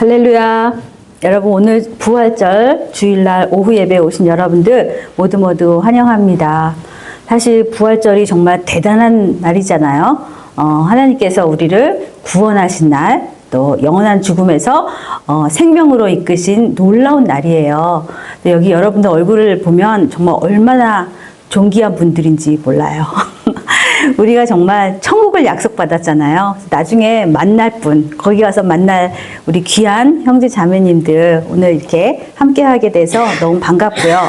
할렐루야. 여러분, 오늘 부활절 주일날 오후 예배에 오신 여러분들 모두 환영합니다. 사실 부활절이 정말 대단한 날이잖아요. 하나님께서 우리를 구원하신 날, 또 영원한 죽음에서 생명으로 이끄신 놀라운 날이에요. 여기 여러분들 얼굴을 보면 정말 얼마나 존귀한 분들인지 몰라요. 우리가 정말 천국을 약속받았잖아요. 나중에 만날 분, 거기 가서 만날 우리 귀한 형제 자매님들 오늘 이렇게 함께 하게 돼서 너무 반갑고요.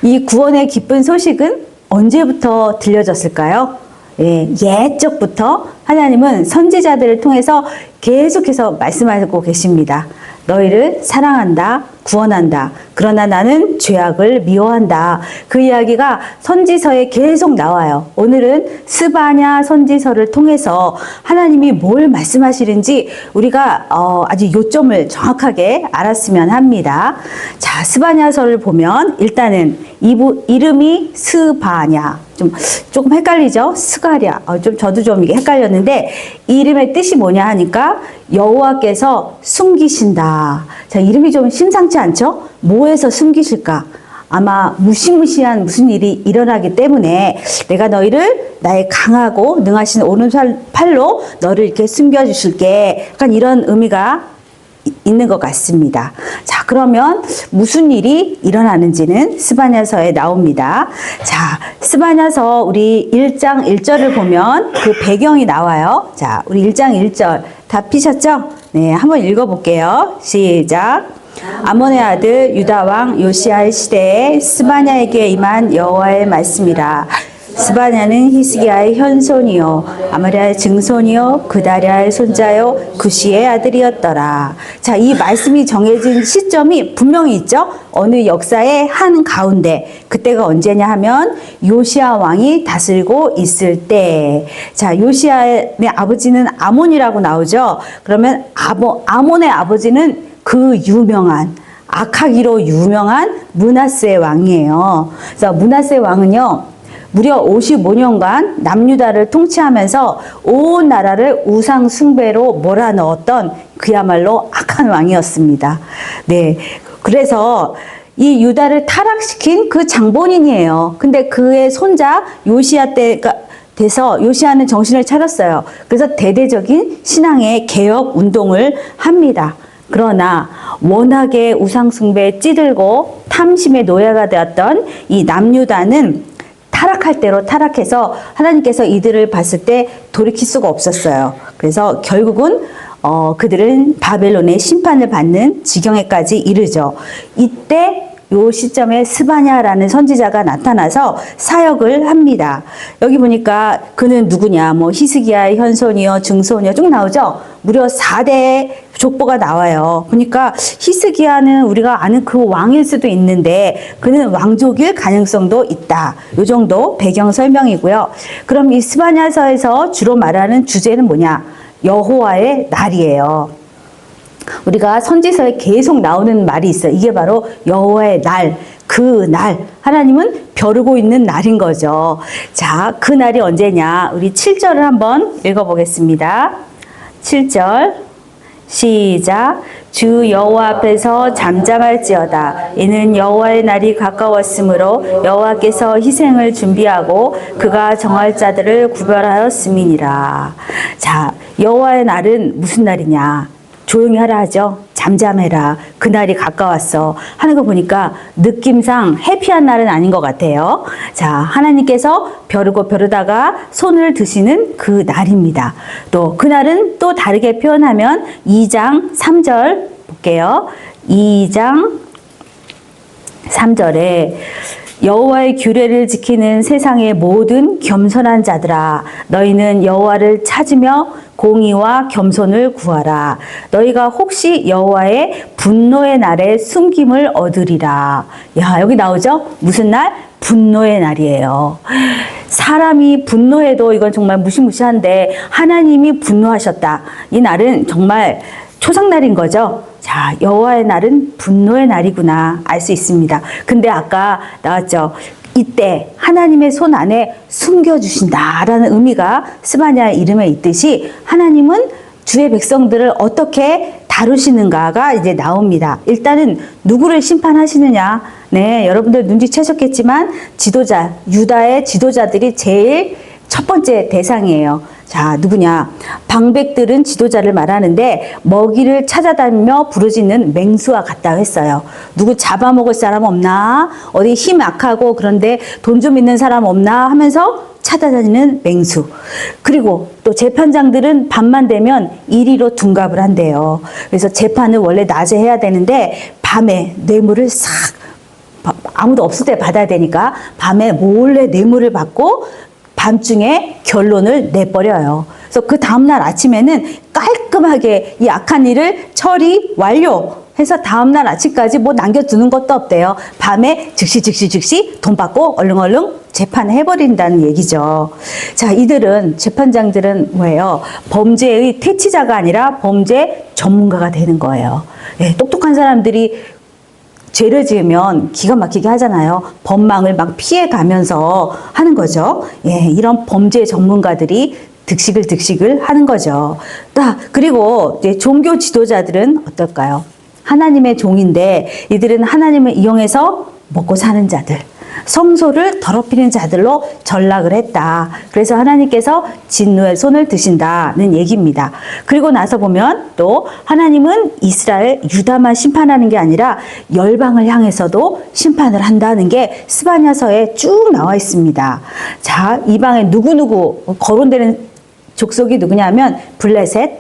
이 구원의 기쁜 소식은 언제부터 들려졌을까요? 옛적부터 하나님은 선지자들을 통해서 계속해서 말씀하고 계십니다. 너희를 사랑한다, 구원한다. 그러나 나는 죄악을 미워한다. 그 이야기가 선지서에 계속 나와요. 오늘은 스바냐 선지서를 통해서 하나님이 뭘 말씀하시는지 우리가 아주 요점을 정확하게 알았으면 합니다. 자, 스바냐서를 보면 일단은 이름이 스바냐. 조금 헷갈리죠? 스가랴. 저도 좀 이게 헷갈렸는데 이 이름의 뜻이 뭐냐 하니까 여호와께서 숨기신다. 자, 이름이 좀 심상치 않죠? 뭐에서 숨기실까? 아마 무시무시한 무슨 일이 일어나기 때문에 내가 너희를 나의 강하고 능하신 오른팔로 너를 이렇게 숨겨주실게. 약간 이런 의미가 있는 것 같습니다. 자, 그러면 무슨 일이 일어나는지는 스바냐서에 나옵니다. 자, 스바냐서 우리 1장 1절을 보면 그 배경이 나와요. 자, 우리 1장 1절 다 피셨죠? 네, 한번 읽어볼게요. 시작. 아몬의 아들 유다 왕 요시아의 시대에 스바냐에게 임한 여호와의 말씀이라. 스바냐는 히스기야의 현손이요 아마랴의 증손이요 그다랴의 손자요 구시의 아들이었더라. 자, 이 말씀이 정해진 시점이 분명히 있죠. 어느 역사의 한 가운데, 그때가 언제냐 하면 요시야 왕이 다스리고 있을 때. 자, 요시야의 아버지는 아몬이라고 나오죠. 그러면 아몬의 아버지는 그 유명한 악하기로 유명한 므낫세 왕이에요. 그래서 므낫세 왕은요 무려 55년간 남유다를 통치하면서 온 나라를 우상 숭배로 몰아넣었던 그야말로 악한 왕이었습니다. 네, 그래서 이 유다를 타락시킨 그 장본인이에요. 근데 그의 손자 요시야 때가 돼서 요시야는 정신을 차렸어요. 그래서 대대적인 신앙의 개혁 운동을 합니다. 그러나 워낙에 우상 숭배에 찌들고 탐심의 노예가 되었던 이 남유다는 타락할 대로 타락해서 하나님께서 이들을 봤을 때 돌이킬 수가 없었어요. 그래서 결국은 그들은 바벨론의 심판을 받는 지경에까지 이르죠. 이때 요 시점에 스바냐라는 선지자가 나타나서 사역을 합니다. 여기 보니까 그는 누구냐, 히스기야의 현손이요, 증손이요 쭉 나오죠. 무려 4대의 족보가 나와요. 그러니까 히스기야는 우리가 아는 그 왕일 수도 있는데 그는 왕족일 가능성도 있다. 요 정도 배경 설명이고요. 그럼 이 스바냐서에서 주로 말하는 주제는 뭐냐? 여호와의 날이에요. 우리가 선지서에 계속 나오는 말이 있어요. 이게 바로 여호와의 날, 그 날. 하나님은 벼르고 있는 날인 거죠. 자, 그 날이 언제냐? 우리 7절을 한번 읽어보겠습니다. 7절 시작. 주 여호와 앞에서 잠잠할지어다. 이는 여호와의 날이 가까웠으므로 여호와께서 희생을 준비하고 그가 정할 자들을 구별하였음이니라. 자, 여호와의 날은 무슨 날이냐? 조용히 하라 하죠. 잠잠해라. 그날이 가까웠어. 하는 거 보니까 느낌상 해피한 날은 아닌 것 같아요. 자, 하나님께서 벼르다가 손을 드시는 그 날입니다. 또 그날은 또 다르게 표현하면 2장 3절 볼게요. 2장 3절에 여호와의 규례를 지키는 세상의 모든 겸손한 자들아, 너희는 여호와를 찾으며 공의와 겸손을 구하라. 너희가 혹시 여호와의 분노의 날에 숨김을 얻으리라. 야, 여기 나오죠? 무슨 날? 분노의 날이에요. 사람이 분노해도 이건 정말 무시무시한데 하나님이 분노하셨다. 이 날은 정말 초상날인 거죠. 자, 여호와의 날은 분노의 날이구나 알 수 있습니다. 근데 아까 나왔죠. 이때 하나님의 손 안에 숨겨주신다라는 의미가 스바냐 이름에 있듯이 하나님은 주의 백성들을 어떻게 다루시는가가 이제 나옵니다. 일단은 누구를 심판하시느냐? 네, 여러분들 눈치채셨겠지만 지도자, 유다의 지도자들이 제일 첫 번째 대상이에요. 자, 누구냐? 방백들은 지도자를 말하는데 먹이를 찾아다니며 부르짖는 맹수와 같다고 했어요. 누구 잡아먹을 사람 없나? 어디 힘 약하고 그런데 돈 좀 있는 사람 없나? 하면서 찾아다니는 맹수. 그리고 또 재판장들은 밤만 되면 이리로 둔갑을 한대요. 그래서 재판을 원래 낮에 해야 되는데 밤에 뇌물을 싹 아무도 없을 때 받아야 되니까 밤에 몰래 뇌물을 받고 밤중에 결론을 내버려요. 그래서 그 다음날 아침에는 깔끔하게 이 악한 일을 처리 완료해서 다음날 아침까지 뭐 남겨두는 것도 없대요. 밤에 즉시 돈 받고 얼른 재판해버린다는 얘기죠. 자, 이들은 재판장들은 뭐예요? 범죄의 퇴치자가 아니라 범죄 전문가가 되는 거예요. 네, 똑똑한 사람들이 죄를 지으면 기가 막히게 하잖아요. 법망을 막 피해가면서 하는 거죠. 예, 이런 범죄 전문가들이 득식을 하는 거죠. 그리고 이제 종교 지도자들은 어떨까요? 하나님의 종인데 이들은 하나님을 이용해서 먹고 사는 자들, 성소를 더럽히는 자들로 전락을 했다. 그래서 하나님께서 진노의 손을 드신다는 얘기입니다. 그리고 나서 보면 또 하나님은 이스라엘, 유다만 심판하는 게 아니라 열방을 향해서도 심판을 한다는 게 스바냐서에 쭉 나와 있습니다. 자, 이방에 누구누구 거론되는 족속이 누구냐면 블레셋,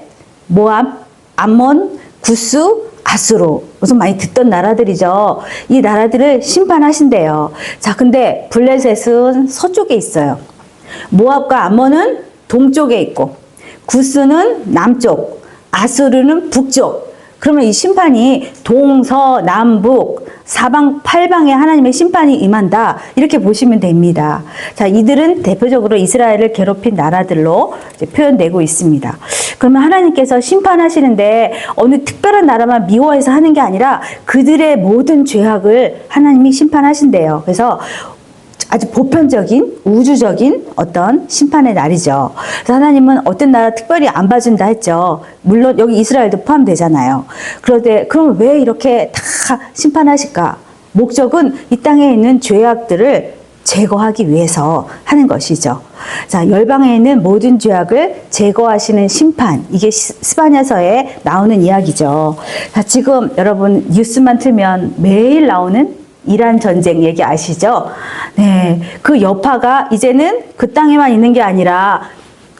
모압, 암몬, 구스, 아수르. 우선 많이 듣던 나라들이죠. 이 나라들을 심판하신대요. 자, 근데 블레셋은 서쪽에 있어요. 모압과 암몬은 동쪽에 있고, 구스는 남쪽, 아수르는 북쪽. 그러면 이 심판이 동서남북 사방 팔방에 하나님의 심판이 임한다, 이렇게 보시면 됩니다. 자, 이들은 대표적으로 이스라엘을 괴롭힌 나라들로 이제 표현되고 있습니다. 그러면 하나님께서 심판하시는데 어느 특별한 나라만 미워해서 하는 게 아니라 그들의 모든 죄악을 하나님이 심판하신대요. 그래서 아주 보편적인 우주적인 어떤 심판의 날이죠. 그래서 하나님은 어떤 나라 특별히 안 봐준다 했죠. 물론 여기 이스라엘도 포함되잖아요. 그런데 그럼 왜 이렇게 다 심판하실까? 목적은 이 땅에 있는 죄악들을 제거하기 위해서 하는 것이죠. 자, 열방에 있는 모든 죄악을 제거하시는 심판, 이게 스바냐서에 나오는 이야기죠. 자, 지금 여러분 뉴스만 틀면 매일 나오는 이란 전쟁 얘기 아시죠? 네, 그 여파가 이제는 그 땅에만 있는 게 아니라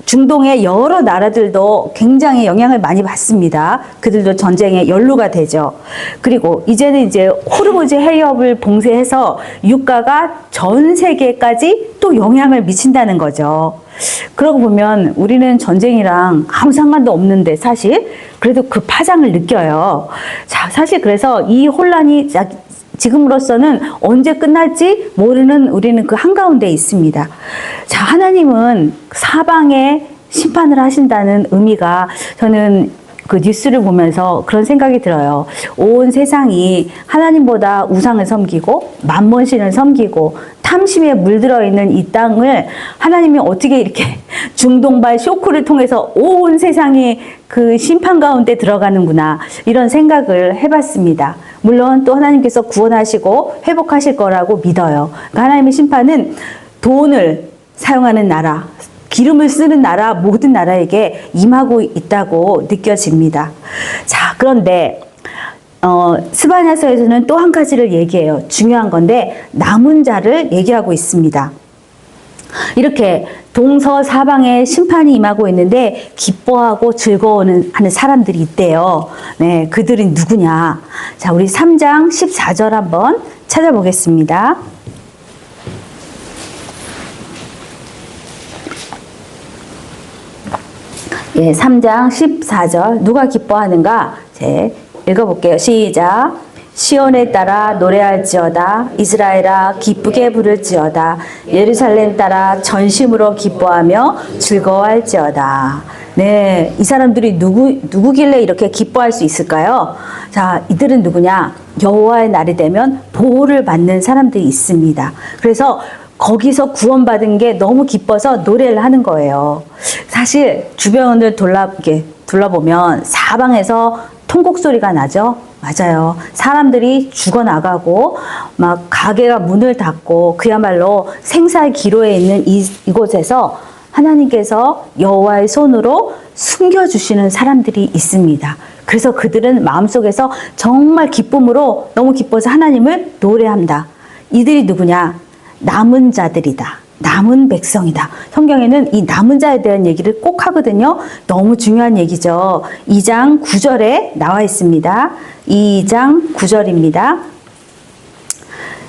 중동의 여러 나라들도 굉장히 영향을 많이 받습니다. 그들도 전쟁에 연루가 되죠. 그리고 이제는 이제 호르무즈 해협을 봉쇄해서 유가가 전 세계까지 또 영향을 미친다는 거죠. 그러고 보면 우리는 전쟁이랑 아무 상관도 없는데 사실 그래도 그 파장을 느껴요. 자, 사실 그래서 이 혼란이 지금으로서는 언제 끝날지 모르는 우리는 그 한가운데 있습니다. 자, 하나님은 사방에 심판을 하신다는 의미가 저는 그 뉴스를 보면서 그런 생각이 들어요. 온 세상이 하나님보다 우상을 섬기고 만몬신을 섬기고 탐심에 물들어 있는 이 땅을 하나님이 어떻게 이렇게 중동발 쇼크를 통해서 온 세상이 그 심판 가운데 들어가는구나, 이런 생각을 해봤습니다. 물론 또 하나님께서 구원하시고 회복하실 거라고 믿어요. 그러니까 하나님의 심판은 돈을 사용하는 나라, 기름을 쓰는 나라, 모든 나라에게 임하고 있다고 느껴집니다. 자, 그런데 스바냐서에서는 또 한 가지를 얘기해요. 중요한 건데 남은 자를 얘기하고 있습니다. 이렇게 동서사방에 심판이 임하고 있는데 기뻐하고 즐거워하는 사람들이 있대요. 네, 그들이 누구냐? 자, 우리 3장 14절 한번 찾아보겠습니다. 예, 3장 14절 누가 기뻐하는가? 읽어볼게요. 시작. 시온에 따라 노래할지어다. 이스라엘아 기쁘게 부를지어다. 예루살렘 따라 전심으로 기뻐하며 즐거워할지어다. 네, 이 사람들이 누구길래 이렇게 기뻐할 수 있을까요? 자, 이들은 누구냐? 여호와의 날이 되면 보호를 받는 사람들이 있습니다. 그래서 거기서 구원받은 게 너무 기뻐서 노래를 하는 거예요. 사실 주변을 둘러보면 사방에서 통곡 소리가 나죠. 맞아요. 사람들이 죽어나가고 막 가게가 문을 닫고 그야말로 생사의 기로에 있는 이곳에서 하나님께서 여호와의 손으로 숨겨주시는 사람들이 있습니다. 그래서 그들은 마음속에서 정말 기쁨으로 너무 기뻐서 하나님을 노래합니다. 이들이 누구냐? 남은 자들이다. 남은 백성이다. 성경에는 이 남은 자에 대한 얘기를 꼭 하거든요. 너무 중요한 얘기죠. 2장 9절에 나와 있습니다. 2장 9절입니다.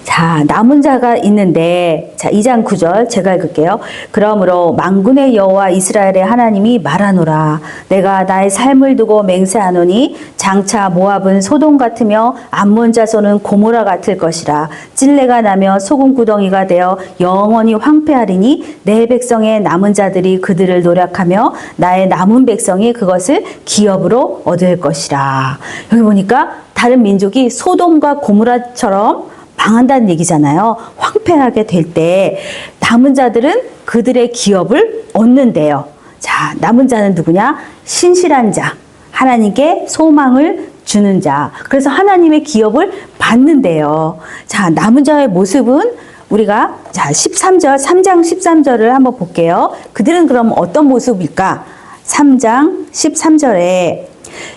자, 남은 자가 있는데, 자, 2장 9절 제가 읽을게요. 그러므로 만군의 여호와 이스라엘의 하나님이 말하노라. 내가 나의 삶을 두고 맹세하노니 장차 모압은 소돔 같으며 암몬 자손은 고모라 같을 것이라. 찔레가 나며 소금 구덩이가 되어 영원히 황폐하리니 내 백성의 남은 자들이 그들을 노력하며 나의 남은 백성이 그것을 기업으로 얻을 것이라. 여기 보니까 다른 민족이 소돔과 고모라처럼 망한다는 얘기잖아요. 황폐하게 될 때 남은 자들은 그들의 기업을 얻는데요. 자, 남은 자는 누구냐? 신실한 자, 하나님께 소망을 주는 자. 그래서 하나님의 기업을 받는데요. 자, 남은 자의 모습은 우리가 자 13절, 3장 13절을 한번 볼게요. 그들은 그럼 어떤 모습일까? 3장 13절에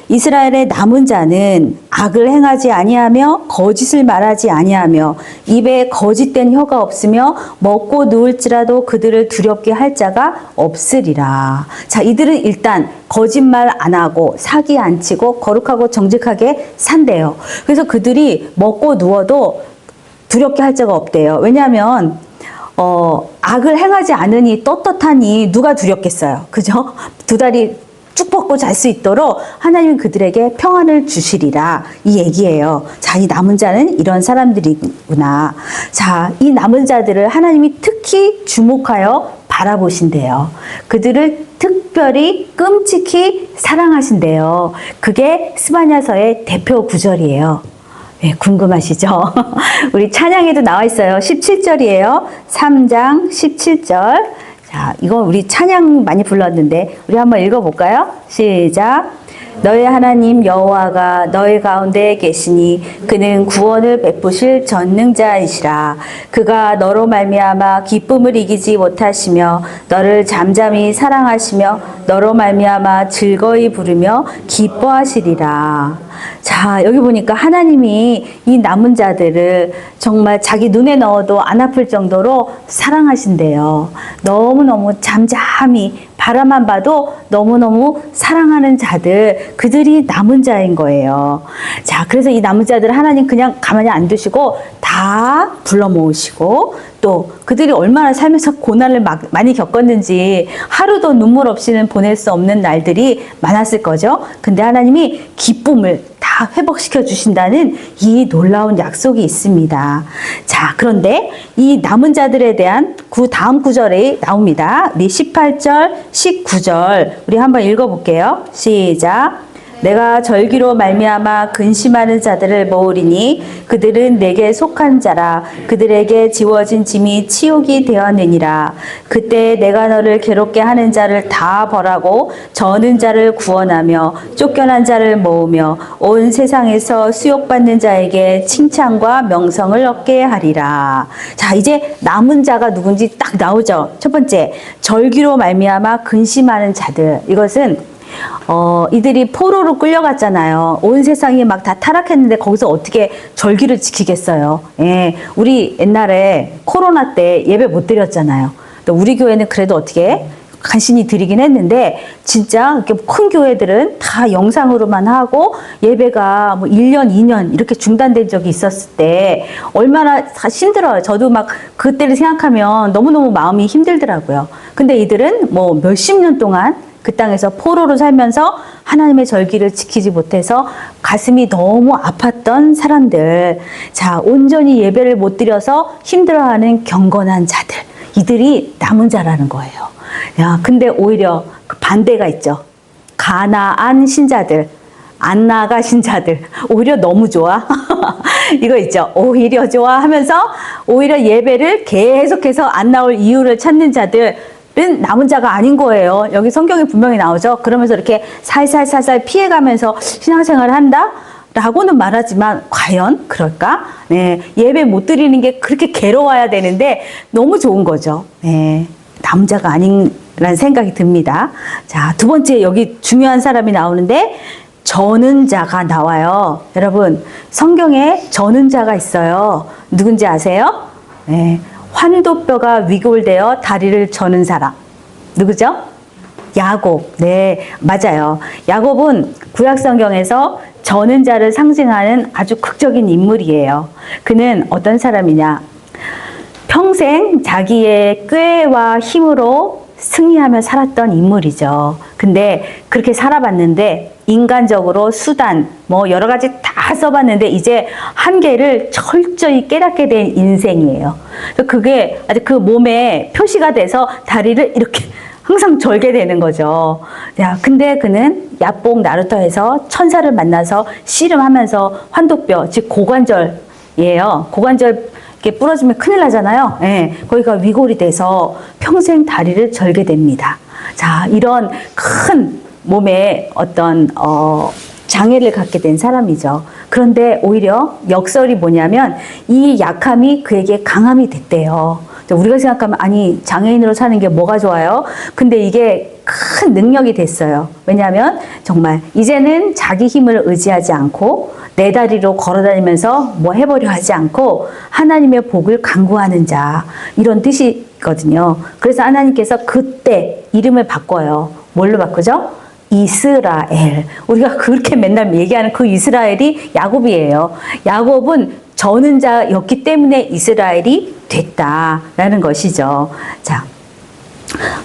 이스라엘의 남은 자는 악을 행하지 아니하며 거짓을 말하지 아니하며 입에 거짓된 혀가 없으며 먹고 누울지라도 그들을 두렵게 할 자가 없으리라. 자, 이들은 일단 거짓말 안 하고 사기 안 치고 거룩하고 정직하게 산대요. 그래서 그들이 먹고 누워도 두렵게 할 자가 없대요. 왜냐하면 악을 행하지 않으니 떳떳하니 누가 두렵겠어요. 그죠? 두 다리 쭉 뻗고 잘 수 있도록 하나님은 그들에게 평안을 주시리라. 이 얘기예요. 자, 이 남은 자는 이런 사람들이구나. 자, 이 남은 자들을 하나님이 특히 주목하여 바라보신대요. 그들을 특별히 끔찍히 사랑하신대요. 그게 스바냐서의 대표 구절이에요. 네, 궁금하시죠? 우리 찬양에도 나와 있어요. 17절이에요. 3장 17절. 자, 이거 우리 찬양 많이 불렀는데 우리 한번 읽어볼까요? 시작. 너의 하나님 여호와가 너희 가운데 계시니 그는 구원을 베푸실 전능자이시라. 그가 너로 말미암아 기쁨을 이기지 못하시며 너를 잠잠히 사랑하시며 너로 말미암아 즐거이 부르며 기뻐하시리라. 자, 여기 보니까 하나님이 이 남은 자들을 정말 자기 눈에 넣어도 안 아플 정도로 사랑하신대요. 너무너무 잠잠히 바라만 봐도 너무너무 사랑하는 자들, 그들이 남은 자인 거예요. 자, 그래서 이 남은 자들을 하나님 그냥 가만히 안 두시고 다 불러 모으시고 또 그들이 얼마나 살면서 고난을 많이 겪었는지 하루도 눈물 없이는 보낼 수 없는 날들이 많았을 거죠. 근데 하나님이 기쁨을 다 회복시켜 주신다는 이 놀라운 약속이 있습니다. 자, 그런데 이 남은 자들에 대한 다음 구절이 나옵니다. 우리 18절, 19절 우리 한번 읽어볼게요. 시작. 내가 절기로 말미암아 근심하는 자들을 모으리니 그들은 내게 속한 자라. 그들에게 지워진 짐이 치욕이 되었느니라. 그때 내가 너를 괴롭게 하는 자를 다 벌하고 저는 자를 구원하며 쫓겨난 자를 모으며 온 세상에서 수욕받는 자에게 칭찬과 명성을 얻게 하리라. 자, 이제 남은 자가 누군지 딱 나오죠. 첫 번째, 절기로 말미암아 근심하는 자들. 이것은 이들이 포로로 끌려갔잖아요. 온 세상이 막 다 타락했는데 거기서 어떻게 절기를 지키겠어요. 예, 우리 옛날에 코로나 때 예배 못 드렸잖아요. 우리 교회는 그래도 어떻게 간신히 드리긴 했는데 진짜 이렇게 큰 교회들은 다 영상으로만 하고 예배가 뭐 1년, 2년 이렇게 중단된 적이 있었을 때 얼마나 힘들어요. 저도 막 그때를 생각하면 너무너무 마음이 힘들더라고요. 근데 이들은 뭐 몇십 년 동안 그 땅에서 포로로 살면서 하나님의 절기를 지키지 못해서 가슴이 너무 아팠던 사람들. 자, 온전히 예배를 못 드려서 힘들어하는 경건한 자들. 이들이 남은 자라는 거예요. 야, 근데 오히려 그 반대가 있죠. 가나안 신자들, 안 나가 신자들. 오히려 너무 좋아. 이거 있죠. 오히려 좋아 하면서 오히려 예배를 계속해서 안 나올 이유를 찾는 자들. 남은 자가 아닌 거예요. 여기 성경에 분명히 나오죠. 그러면서 이렇게 살살살살 피해가면서 신앙생활을 한다? 라고는 말하지만 과연 그럴까? 네, 예배 못 드리는 게 그렇게 괴로워야 되는데 너무 좋은 거죠. 네, 남은 자가 아닌라는 생각이 듭니다. 자, 두 번째 여기 중요한 사람이 나오는데 저는 자가 나와요. 여러분, 성경에 저는 자가 있어요. 누군지 아세요? 네, 환도뼈가 위골되어 다리를 저는 사람. 누구죠? 야곱. 네, 맞아요. 야곱은 구약 성경에서 저는 자를 상징하는 아주 극적인 인물이에요. 그는 어떤 사람이냐? 평생 자기의 꾀와 힘으로 승리하며 살았던 인물이죠. 근데 그렇게 살아봤는데 인간적으로 수단, 뭐 여러 가지 다 써봤는데 이제 한계를 철저히 깨닫게 된 인생이에요. 그게 아주 그 몸에 표시가 돼서 다리를 이렇게 항상 절게 되는 거죠. 야, 근데 그는 야복 나루터에서 천사를 만나서 씨름하면서 환도뼈, 즉 고관절이에요. 고관절 이렇게 부러지면 큰일 나잖아요. 예, 거기가 위골이 돼서 평생 다리를 절게 됩니다. 자, 이런 큰 몸에 어떤 장애를 갖게 된 사람이죠. 그런데 오히려 역설이 뭐냐면 이 약함이 그에게 강함이 됐대요. 우리가 생각하면 아니 장애인으로 사는 게 뭐가 좋아요? 근데 이게 큰 능력이 됐어요. 왜냐하면 정말 이제는 자기 힘을 의지하지 않고 내 다리로 걸어다니면서 뭐 해보려 하지 않고 하나님의 복을 간구하는 자, 이런 뜻이거든요. 그래서 하나님께서 그때 이름을 바꿔요. 뭘로 바꾸죠? 이스라엘. 우리가 그렇게 맨날 얘기하는 그 이스라엘이 야곱이에요. 야곱은 저는 자였기 때문에 이스라엘이 됐다라는 것이죠. 자,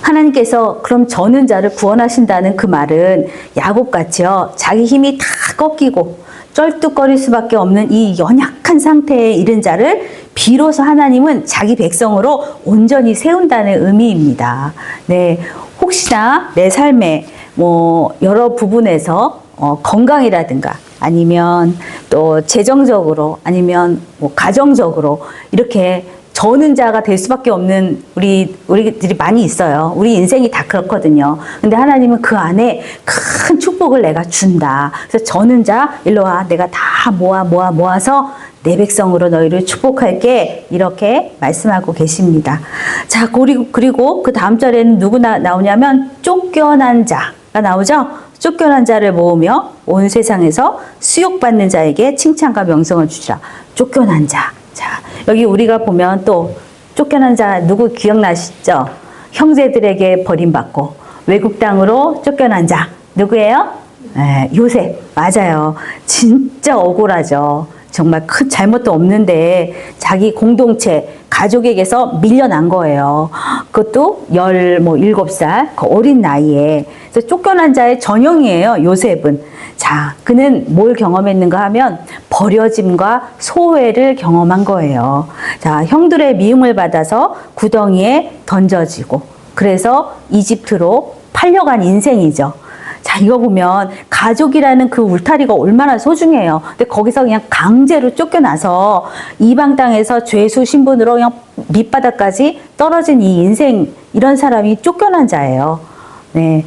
하나님께서 그럼 저는 자를 구원하신다는 그 말은 야곱같이요, 자기 힘이 다 꺾이고 쩔뚝거릴 수밖에 없는 이 연약한 상태에 이른 자를 비로소 하나님은 자기 백성으로 온전히 세운다는 의미입니다. 네, 혹시나 내 삶에 뭐 여러 부분에서 건강이라든가 아니면 또 재정적으로 아니면 뭐 가정적으로 이렇게 저는 자가 될 수밖에 없는 우리들이 많이 있어요. 우리 인생이 다 그렇거든요. 근데 하나님은 그 안에 큰 축복을 내가 준다. 그래서 저는 자, 일로 와. 내가 다 모아서 내 백성으로 너희를 축복할게. 이렇게 말씀하고 계십니다. 자, 그리고 그 다음 절에는 누구 나오냐면 쫓겨난 자가 나오죠. 쫓겨난 자를 모으며 온 세상에서 수욕받는 자에게 칭찬과 명성을 주시라. 쫓겨난 자. 자, 여기 우리가 보면 또 쫓겨난 자 누구 기억나시죠? 형제들에게 버림받고 외국 땅으로 쫓겨난 자 누구예요? 네, 요셉. 맞아요. 진짜 억울하죠. 정말 큰 잘못도 없는데 자기 공동체 가족에게서 밀려난 거예요. 그것도 17살 그 어린 나이에. 그래서 쫓겨난 자의 전형이에요, 요셉은. 자, 그는 뭘 경험했는가 하면 버려짐과 소외를 경험한 거예요. 자, 형들의 미움을 받아서 구덩이에 던져지고 그래서 이집트로 팔려간 인생이죠. 자, 이거 보면 가족이라는 그 울타리가 얼마나 소중해요. 근데 거기서 그냥 강제로 쫓겨나서 이방 땅에서 죄수 신분으로 그냥 밑바닥까지 떨어진 이 인생, 이런 사람이 쫓겨난 자예요. 네,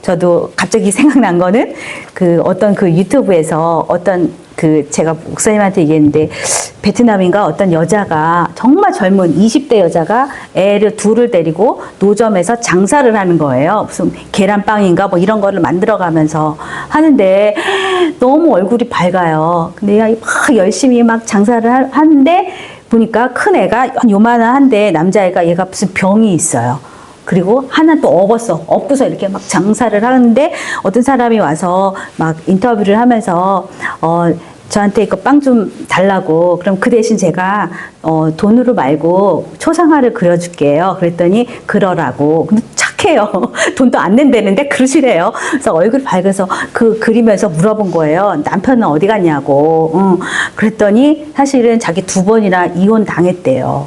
저도 갑자기 생각난 거는 어떤 유튜브에서 제가 목사님한테 얘기했는데 베트남인가 어떤 여자가 정말 젊은 20대 여자가 애를 둘을 데리고 노점에서 장사를 하는 거예요. 무슨 계란빵인가 뭐 이런 거를 만들어가면서 하는데 너무 얼굴이 밝아요. 근데 막 열심히 막 장사를 하는데 보니까 큰 애가 요만한데 남자애가 얘가 무슨 병이 있어요. 그리고 하나 또 업고서 이렇게 막 장사를 하는데 어떤 사람이 와서 막 인터뷰를 하면서 저한테 이거 빵 좀 달라고. 그럼 그 대신 제가 돈으로 말고 초상화를 그려줄게요. 그랬더니 그러라고. 근데 착해요. 돈도 안 낸다는데 그러시래요. 그래서 얼굴 밝아서 그리면서 물어본 거예요. 남편은 어디 갔냐고. 그랬더니 사실은 자기 2번이나 이혼 당했대요.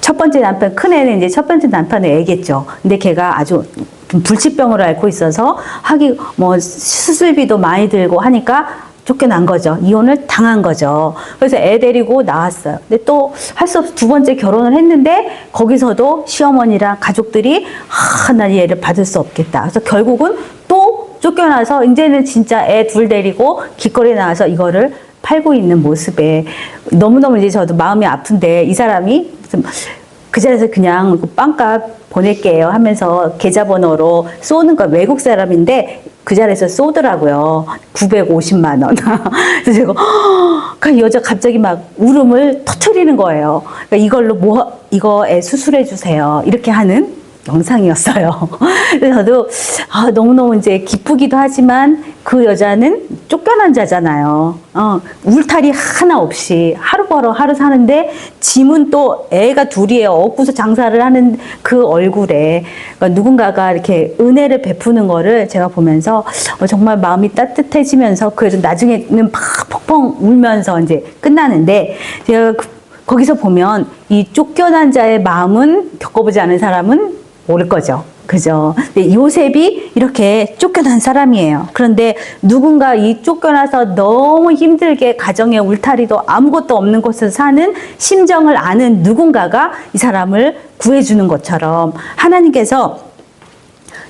첫 번째 남편, 큰애는 이제 첫 번째 남편의 애겠죠. 근데 걔가 아주 좀 불치병으로 앓고 있어서 수술비도 많이 들고 하니까 쫓겨난 거죠. 이혼을 당한 거죠. 그래서 애 데리고 나왔어요. 근데 또 할 수 없어 두 번째 결혼을 했는데 거기서도 시어머니랑 가족들이 난 이 애를 받을 수 없겠다. 그래서 결국은 또 쫓겨나서 이제는 진짜 애 둘 데리고 길거리에 나와서 이거를 팔고 있는 모습에 너무너무 이제 저도 마음이 아픈데 이 사람이 그 자리에서 그냥 빵값 보낼게요 하면서 계좌번호로 쏘는 거 외국 사람인데 그 자리에서 쏘더라고요. 950만 원. 그래서 제가 그 여자 갑자기 막 울음을 터트리는 거예요. 그러니까 이걸로 이거에 수술해 주세요. 이렇게 하는 영상이었어요. 그래서 저도 너무너무 이제 기쁘기도 하지만 그 여자는 쫓겨난 자잖아요. 울타리 하나 없이 하루 벌어 하루 사는데 짐은 또 애가 둘이에요. 얻고서 장사를 하는 그 얼굴에 그러니까 누군가가 이렇게 은혜를 베푸는 거를 제가 보면서 정말 마음이 따뜻해지면서 그래도 나중에는 막 펑펑 울면서 이제 끝나는데 제가 거기서 보면 이 쫓겨난 자의 마음은 겪어보지 않은 사람은 모를 거죠. 그죠? 근데 요셉이 이렇게 쫓겨난 사람이에요. 그런데 누군가 이 쫓겨나서 너무 힘들게 가정의 울타리도 아무것도 없는 곳에서 사는 심정을 아는 누군가가 이 사람을 구해주는 것처럼 하나님께서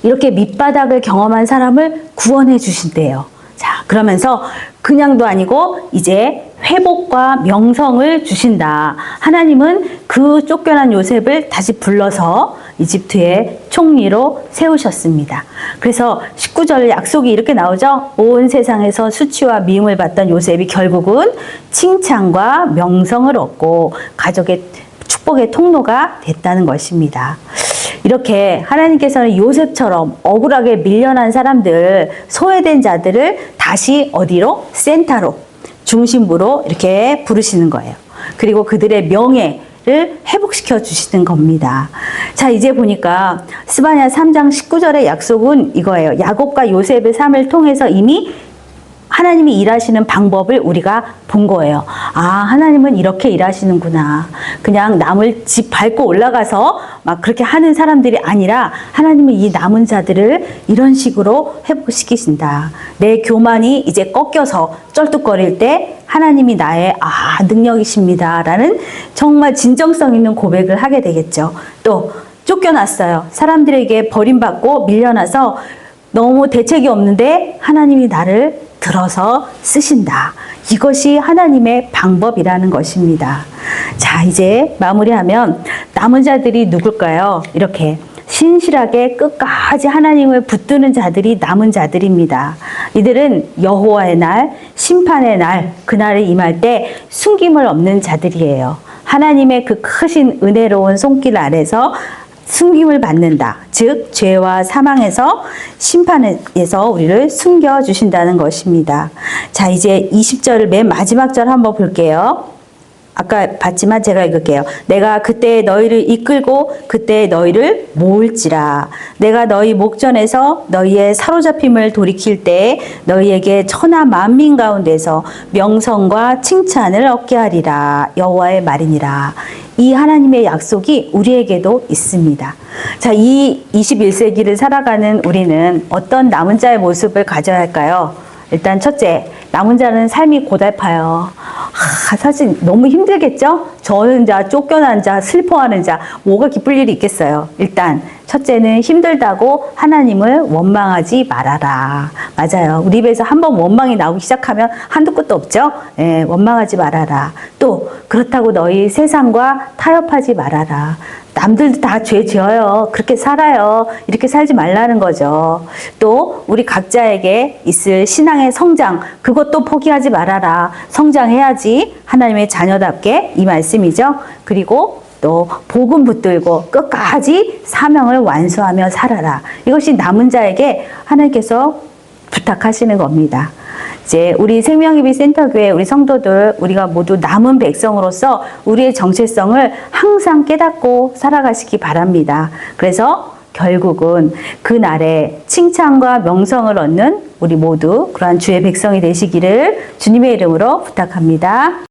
이렇게 밑바닥을 경험한 사람을 구원해 주신대요. 자, 그러면서 그냥도 아니고 이제 회복과 명성을 주신다. 하나님은 그 쫓겨난 요셉을 다시 불러서 이집트의 총리로 세우셨습니다. 그래서 19절 약속이 이렇게 나오죠. 온 세상에서 수치와 미움을 받던 요셉이 결국은 칭찬과 명성을 얻고 가족의 축복의 통로가 됐다는 것입니다. 이렇게 하나님께서는 요셉처럼 억울하게 밀려난 사람들, 소외된 자들을 다시 어디로? 센터로, 중심부로 이렇게 부르시는 거예요. 그리고 그들의 명예를 회복시켜 주시는 겁니다. 자, 이제 보니까 스바냐 3장 19절의 약속은 이거예요. 야곱과 요셉의 삶을 통해서 이미 하나님이 일하시는 방법을 우리가 본 거예요. 하나님은 이렇게 일하시는구나. 그냥 남을 집 밟고 올라가서 막 그렇게 하는 사람들이 아니라 하나님은 이 남은 자들을 이런 식으로 회복시키신다. 내 교만이 이제 꺾여서 쩔뚝거릴 때 하나님이 나의 능력이십니다. 라는 정말 진정성 있는 고백을 하게 되겠죠. 또 쫓겨났어요. 사람들에게 버림받고 밀려나서 너무 대책이 없는데 하나님이 나를 들어서 쓰신다. 이것이 하나님의 방법이라는 것입니다. 자, 이제 마무리하면 남은 자들이 누굴까요? 이렇게 신실하게 끝까지 하나님을 붙드는 자들이 남은 자들입니다. 이들은 여호와의 날, 심판의 날, 그날을 임할 때 숨김을 없는 자들이에요. 하나님의 그 크신 은혜로운 손길 아래서 숨김을 받는다. 즉 죄와 사망에서 심판에서 우리를 숨겨주신다는 것입니다. 자, 이제 20절을 맨 마지막 절 한번 볼게요. 아까 봤지만 제가 읽을게요. 내가 그때 너희를 이끌고 그때 너희를 모을지라. 내가 너희 목전에서 너희의 사로잡힘을 돌이킬 때 너희에게 천하 만민 가운데서 명성과 칭찬을 얻게 하리라. 여호와의 말이니라. 이 하나님의 약속이 우리에게도 있습니다. 자, 이 21세기를 살아가는 우리는 어떤 남은 자의 모습을 가져야 할까요? 일단 첫째, 남은 자는 삶이 고달파요. 사실 너무 힘들겠죠? 저는 자, 쫓겨난 자, 슬퍼하는 자, 뭐가 기쁠 일이 있겠어요? 일단 첫째는 힘들다고 하나님을 원망하지 말아라. 맞아요. 우리 입에서 한번 원망이 나오기 시작하면 한두 끝도 없죠? 원망하지 말아라. 또 그렇다고 너희 세상과 타협하지 말아라. 남들도 다 죄 지어요. 그렇게 살아요. 이렇게 살지 말라는 거죠. 또 우리 각자에게 있을 신앙의 성장, 그것도 포기하지 말아라. 성장해야지 하나님의 자녀답게, 이 말씀이죠. 그리고 또 복음 붙들고 끝까지 사명을 완수하며 살아라. 이것이 남은 자에게 하나님께서 부탁하시는 겁니다. 이제 우리 생명예비 센터교회 우리 성도들, 우리가 모두 남은 백성으로서 우리의 정체성을 항상 깨닫고 살아가시기 바랍니다. 그래서 결국은 그날에 칭찬과 명성을 얻는 우리 모두 그러한 주의 백성이 되시기를 주님의 이름으로 부탁합니다.